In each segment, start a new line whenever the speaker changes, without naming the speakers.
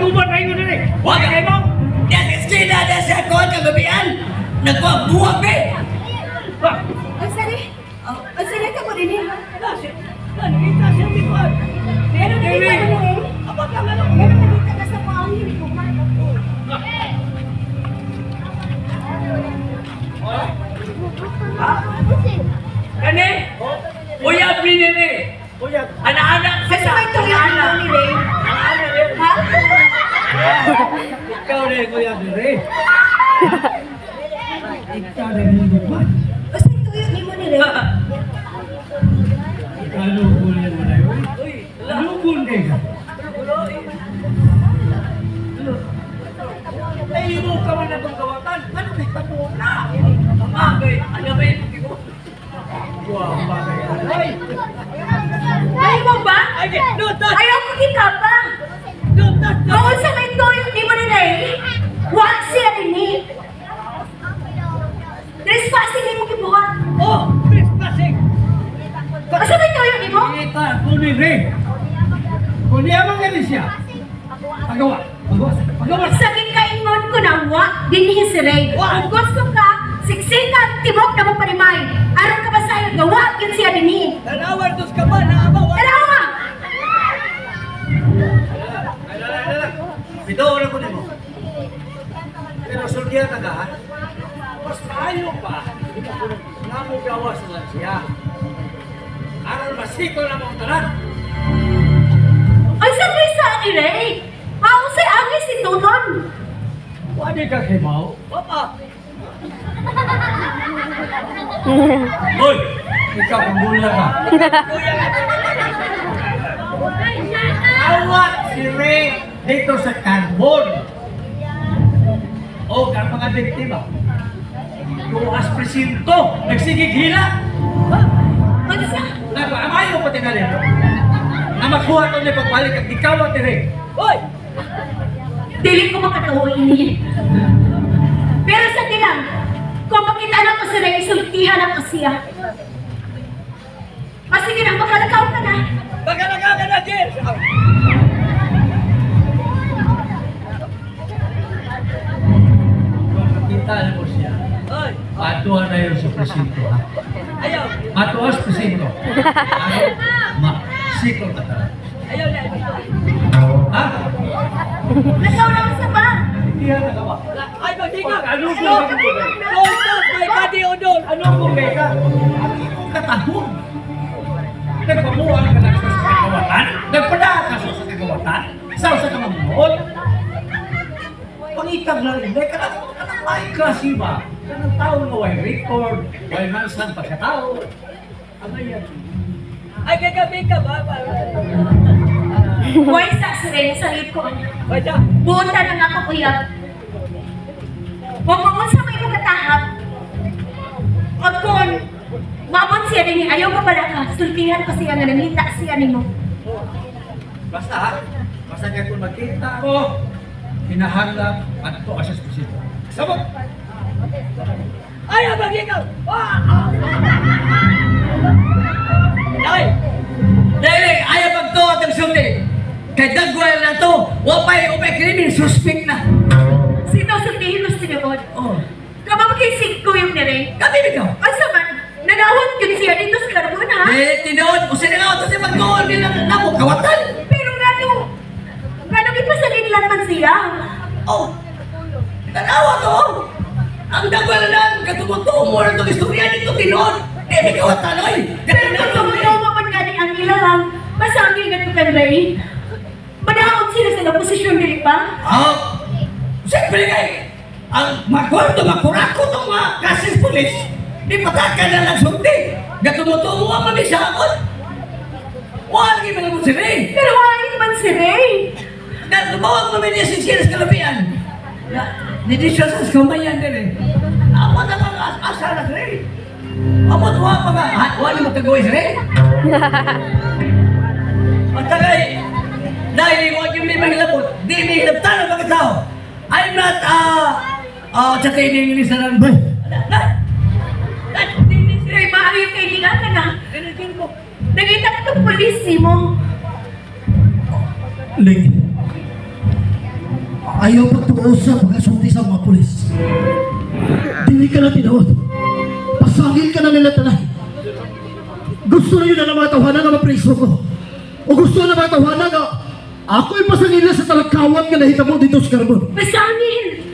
nagubot na yun rin.
Huwag kayo mo! Yan iskina na siya ko ang kagabihan! Nagpabuwag eh!
Ang sari ka mo rin eh.
Nakita siya bikuan.
Pero nakita mo rin eh.
Abot lang ano.
Pero nakita ka sa pangin ko man.
Kani? Uyab ni nini. Uyab. Anak-anak
Kasi may tuyang mo ni Ray. Ha?
Ikaw rin, Kuya Dure. Ikaw rin, hindi ba?
Kasi tuyang ni mo ni Ray.
Kalubon yan mo na yun. Kalubon kayo ka. Ay, mo ka man na itong gawatan. Ano may tapo na? Bagay, ano ba yung tigo? Wow, bagay. Ay!
Ay mo ba?
Ay, lutot!
Ayaw ko kikapa.
Lutot!
Bawal sa may tuyang ni mo ni Ray. Wag siya rin eh. Trespassing ni mo kibuhat.
Oh, trespassing!
Kasi may tuyang ni mo?
Kita, kunin rin. Kunin ang mga siya. Pagawa. Pagawa.
Sabi kaingon ko na wag dinhi si Ray. Kung gusto ka, siksikan tibok na mo parimay. Aron ka ba sa'yo gawa yun siya dinhi.
Tanawan dos ka ba? Naabaw.
Tarawa!
Bitaw na ko nimo. Pero sultihan na ka, mas maayo pa. Namo gawas na siya. Aron masiko na mong tanan.
Ay, sabi sa ni Ray. Mausay angin si Tuton.
Wadi ka kay Mao? Papa. Hoy, ikaw pambula ka. Awat si Ray dito sa Carbon. O, ang mga biktima. Tuas presinto, nagsigig hila.
Ano sa?
Nagmaamayo pati na rin. Na makuha ko niya pagbalik at ikaw at Ray. Hoy!
Dili ko makatuwa ini. Pero sa tilang, kung makita na ko si Ray, isultihan na ko siya. Sige na, makalakaw ka na.
Makalakaw ka na, Jess! Kita na mo siya. Matuwa na yun sa presinto, ha? Ayaw! Matuwa sa presinto. Sikol ka talaga. Ayaw na. Ha?
Nakaw na ko sa ba?
Hindi yan nagawa. Ay, magiging! Ano kung Tontos, may kadi o doon! Ano kung ka? Ang iyong katahong! Nagpamuha ka na sa kagawatan? Nagpadaan ka sa kagawatan? Sao sa kamamuhon? Pangitag na rin, ka na may klase ba? Kanang tao na may record, may nansang pagkatao. Ano yan? Ay, kagabi ka ba?
Huwag sa si Ray, sa lit ko. Buta na nga ko, kuya. Huwag mo sa may mga tahap. Huwag kung mabot siya din, ayaw ka pala ka. Sultihan ko siya nga nanita siya ni mo.
Basta ha? Basta nga kung magkita ko, hinahanap at ito asas ko siya. Sabot! Ayaw mag-ikaw! Day! Day! Ayaw mag-to at ang sulti! Kay dagwal na to! Wapay krimin! Suspect na!
Sino sultihin mo sa tinuod?
Oh!
Kamamagkisig ko yung nire.
Kami bitaw!
Asa man, nagawat yun siya dito sa Carbon, ha?
Tinood ko sila nga ito siya mag-goal nila na mo kawatan!
Pero gano'ng ipasalin lang man siya.
Oh! Tanawa to! Ang dagwal na katumutumo na itong istorya nito tinood! Hindi kawatan oy!
Pero kung tumutuwa man gani ang ilang, masangil na ito kan Ray. Madaot sila sa posisyon dili pa?
Oh! Siyempre kay ang magkwarto, makurako itong mga kasis polis, di pataka na lang sulti. Gatumutumo ang mabisakot. Wala kayo mga si Ray.
Pero wala man si Ray.
Tumawag mo may siya sa kalabihan. Nidisyo sa kumayan din eh. Apa na mga asa na si Ray? Apa tuwa pa ba? Wala mo tagawin si Ray? Ang tagay, dahil huwag yung may mahilapot, di may hilaptan ang mga tao. I'm not, tsaka yung English na lang.
Ray, maaari yung kailangan ka na. Nakita ka itong polisi mo.
Ling.
Ayaw pagtuo sa pagkasulti sa mga pulis. Dili ka na tinawad. Pasangil ka na nila tanan. Gusto na yun na mga tawanan nga mapreso ko. O gusto na mga tawanan nga ako'y pasangil na sa talakawan nga nahitabo dito sa Carbon.
Pasangil!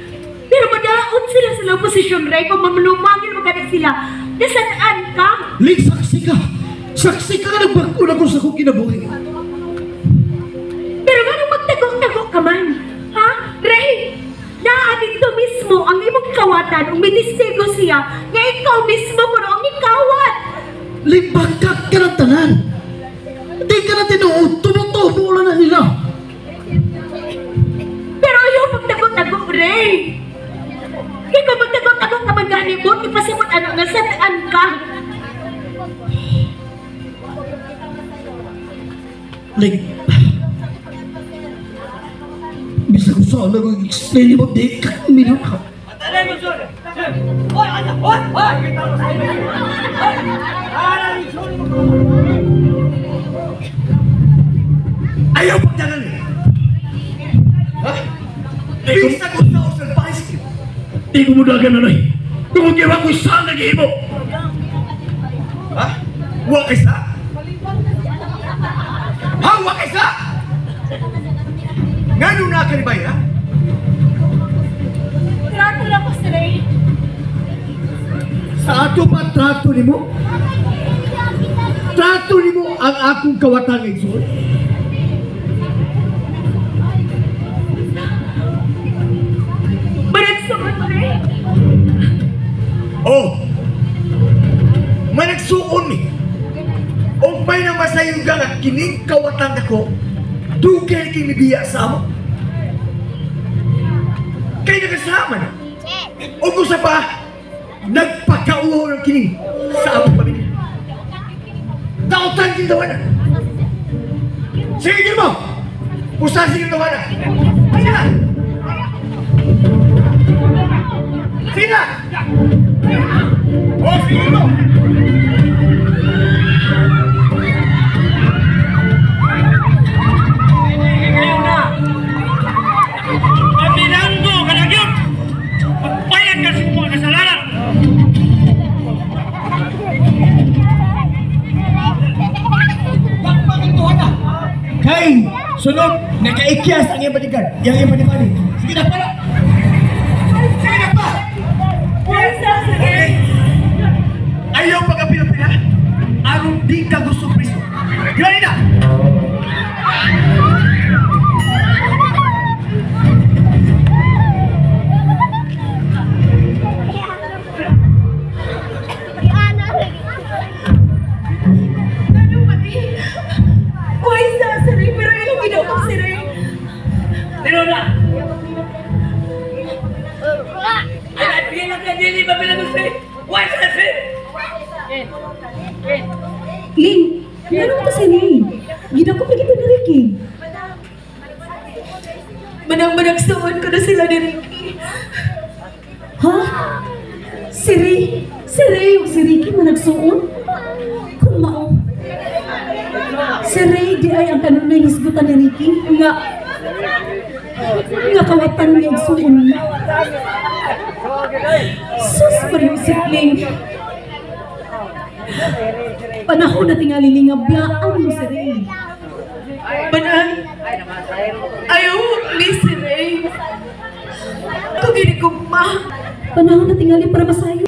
Pero madaon sila sa lang posisyon, Ray, kung mamlumangil magalit sila. Nasaan ka?
Ling, saksi ka! Saksi ka nga nagbago na ko sa kong kinabuhi.
Pero ganun magtago-tago ka man? Ha? Ray! Naadin to mismo ang imong kawatan, umitistigo siya, nga ikaw mismo mo na ang ikawat!
Ling, bakit ka ng tanan? Di ka na tinuod, tumutubo na nila.
Pero ayaw magtago-tago, Ray! Ikaw magtago-tago ka man gani mo, ipasimot ano nga saan ka?
Ling, bisa ko sana kung explain mo, di ka minun ka.
Atalay mo, sir! Sir! Hoy! Anak! Hoy! Hoy!
Ayaw pagdagan eh. Ha? Bisa ko sa Osel Bicycle.
Di ko mo dagan na nai. Kung giwa ko saan nag-iibo.
Ha? Wa kaysa? Ha? Wa kaysa? Ngano na ka ni Bay, ha?
Trato lang ko si Ray.
Sa ato pa trato ni mo? Trato ni mo ang akong kawatan ng Sol?
Managsuot mo, Ray?
Oh! Managsuon ni. O may na masayong gangat kining kawatan ako, dugay king nibiya sa amo. Kay nakasama na. O kung sa pa, nagpakauho ng kining sa among pamilya. Dautan king tawanan. Sige mo! Pusasin king tawanan. Sige na! Sige na! O, sige mo!
Kayo na! Aminanggo ka na yun! Magbayad ka sa mga kasalanan!
Kay, sunod, nakaikyas ang iyong bodyguard. Yang iyong bodyguard. Sige na pala! Sige na pa! Ayaw pagkapila-pila. Arong di ka gusto priso. Gani na!
Ano ba ni? Why sa si Ray? Pero ilang ginagawa si Ray?
Tino na! Ay, bigyan lang ka dili ba bilang sir? Why sa sir?
Ling, ano to si Ray? Ginagawa pa kita ni Ricky. Manang-managsuon ko na sila ni Ricky. Ha? Si Ray? Si Ray o si Ricky managsuon? Kung mao. Si Ray di ay ang kanunay hisgutan ni Ricky. Nga kawatan niya ang suon na. Sus, palusik, Ling. Panahon na tingali lingablaan mo si Ray. Manang, ayaw ni si Ray. Kung ginigugma, panahon na tingali para masayo.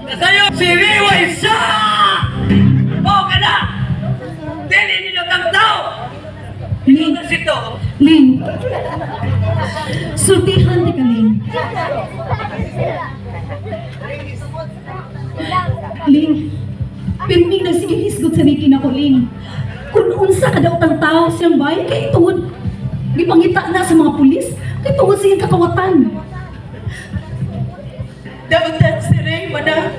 Kasayo si Riway siya! O ka na! Dili nila kang tao!
Ling,
Ito si to!
Ling. Sultihan di ka, Ling. Ling, pirming nagsiging hisgot sa Ricky na ko, Ling. Kung unsa ka daw tang tao siyang bayan, kay tuod. Gipangita na sa mga pulis, kay tuod siyang kakawatan. Dapat si Ray, mana.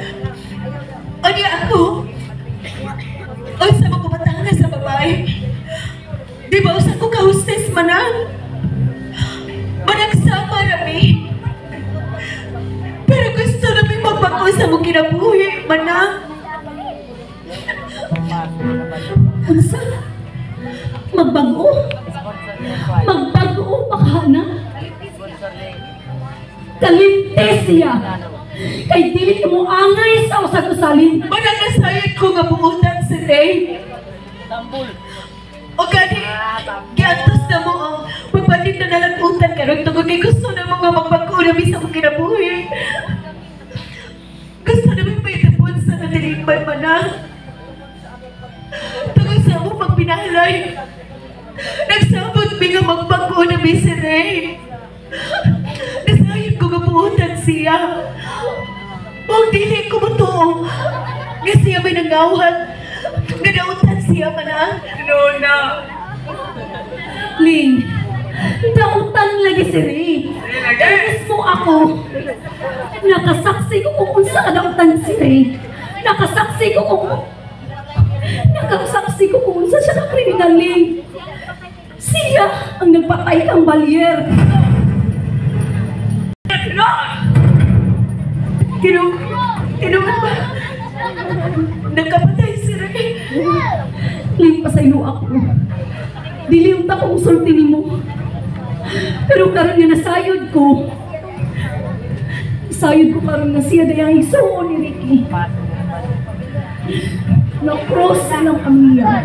Ani ako, ay sa mga batangan sa babae. Di ba usa ko ka-hostess, manang? Managsama rami. Pero gusto namin magbago sa mong kinabuhi, manang. Unsa? Magbago? Magbago, makahana? Kalimtes siya. Kay dili mo angay sa usag-usalin.
Mananasayad ko nga buutan si Ray. O gani, giantos na mo ang magpalit na nalagutan ka rin tungkol kay gusto na mo nga magpagkuna sa mong kinabuhi. Gusto na mo paitapon sa nadirigman man na. Tungkol sa mo magpinahalay. Nagsabot mi nga magpagkuna si Ray. Nasayad ko nga buutan siya. Huwag dili ko mo to. Nga siya may nangawat. Nadautan siya pa na.
Nuna!
Ling, dautan lagi si Ray. Kaya mismo ako, nakasaksi ko kung unsa ka dautan si Ray. Nakasaksi ko kung unsa siya na kriminal, Ling. Siya ang nagpatay kang Balyer. Kinuha ba? Nagkapatay si Ray. Ling, pasaylo ako. Dili yung takong sulti ni mo. Pero karon nga nasayod ko. Nasayod ko karon nga siya dayang isuon ni Ricky. Na-cross lang kami yan.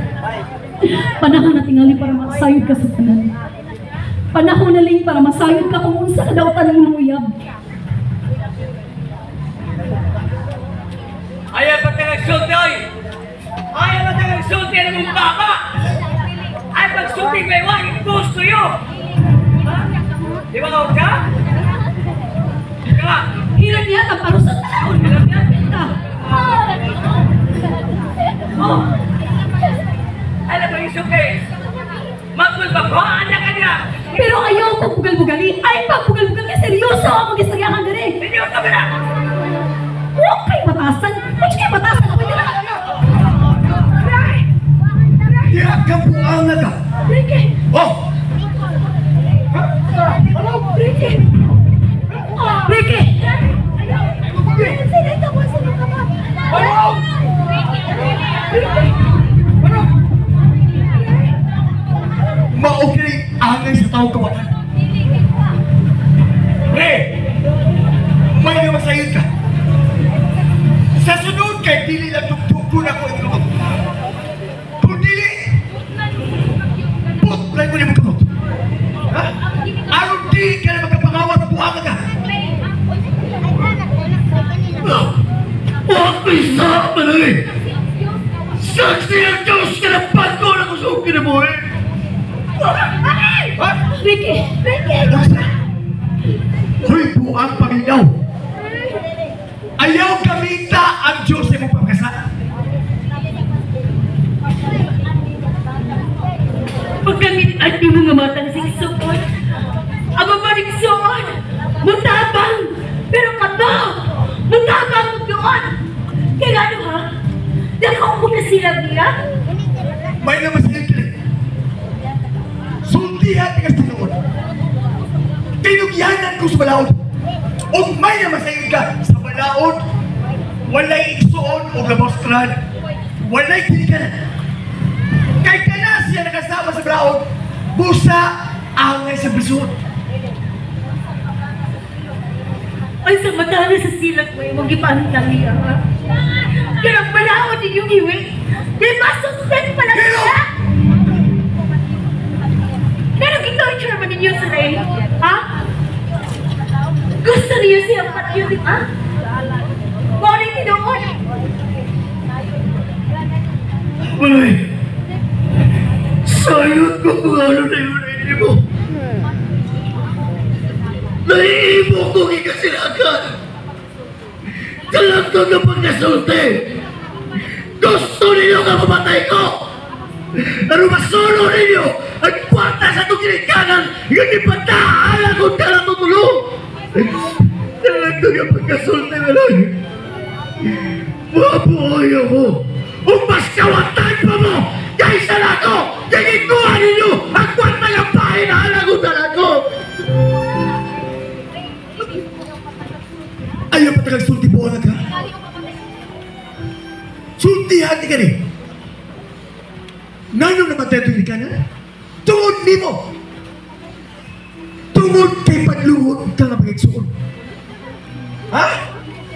Panahon na tingali para masayod ka sa tanan. Panahon na Ling para masayod ka kung unsa ka daw tanong luyab.
Ayaw ba tayo nagsulti, oy? Ayaw ba tayo nagsulti ng mong baba? Ay pagsulti may wang gusto yun! Ha? Di ba kawag ka? Ka?
Hiran niya ang parusan taon. Hiran niya ka.
Oh! Alam mo yung suki? Magpagbagaan na ka niya!
Pero ayaw ko bugal-bugali. Ay, pag bugal-bugal ka, seryoso ako mag-istorya ka din.
Hindi ko na!
Huwag kayo batasan. Huwag kayo batasan. Huwag kayo batasan.
Diyak ka buang na ka.
Ricky!
Oh!
Ricky! Ricky!
Maukiri angay sa taong kawatan. Pre! May namasayod ka. Sa sunod kay dili lang tugtugko na ko ito. Kung dili, putlan ko na mo kamot. Ha? Aron di ka na magkapangawat buhanga ka. Huwag may sa malali. Saksi ang Diyos ka na pagko na kusukin na mo eh. Ha?
Ricky! Ricky!
Hoy, buang Panginoon! Ayaw kamita ang Diyos ay mong pagkasa.
Pagkamit at di mga matang sigsukon. Ang mamarigsoon. Mutabang. Pero kato. Mutabang mo doon. Kaya ano ha? Dakaw mo na sila niya?
May naman sa ikilig. Sultihan ka sa Panginoon. Tinugyanan ko sa balaod. O may naman sa ka sa balaod. Walay iksoon o labostran. Walay tinikanan. Kay ka na siya nakasama sa balaod. Busa angay sa bisod.
Ay sa mata na sa silat mo yung magipantang niya ha? Kaya ang balaod din yung iwi. Di ba suspend pala
Pero!
siya? Pero gitorture mo ninyo sa Ray. Ha? Gusto niyo siyang patyo, di ba? Morning ni doon.
Malay! Sayot ko kung ano na yun ay mo. Naiibo ko ikasilakan. Kalagtog na pagkasulti. Gusto ninyo nga mamatay ko. Pero masulo ninyo ang kwarta sa itong kinikanan yung ipagdaalan kung ka lang tutulong. Kalagtog na pagkasulti na lang. Mabuhayo mo. Kung mas kawatan pa mo kaysa na ako, ginikuha ninyo ang kwarta ng bahay na halagutan ako. Ayaw pa tagang sulti po ka? Sultihan ka rin. Nanong namatay ito ka na? Tungod ni mo. Tungod kay padlungod ka nga pag-igsuon.
Ha?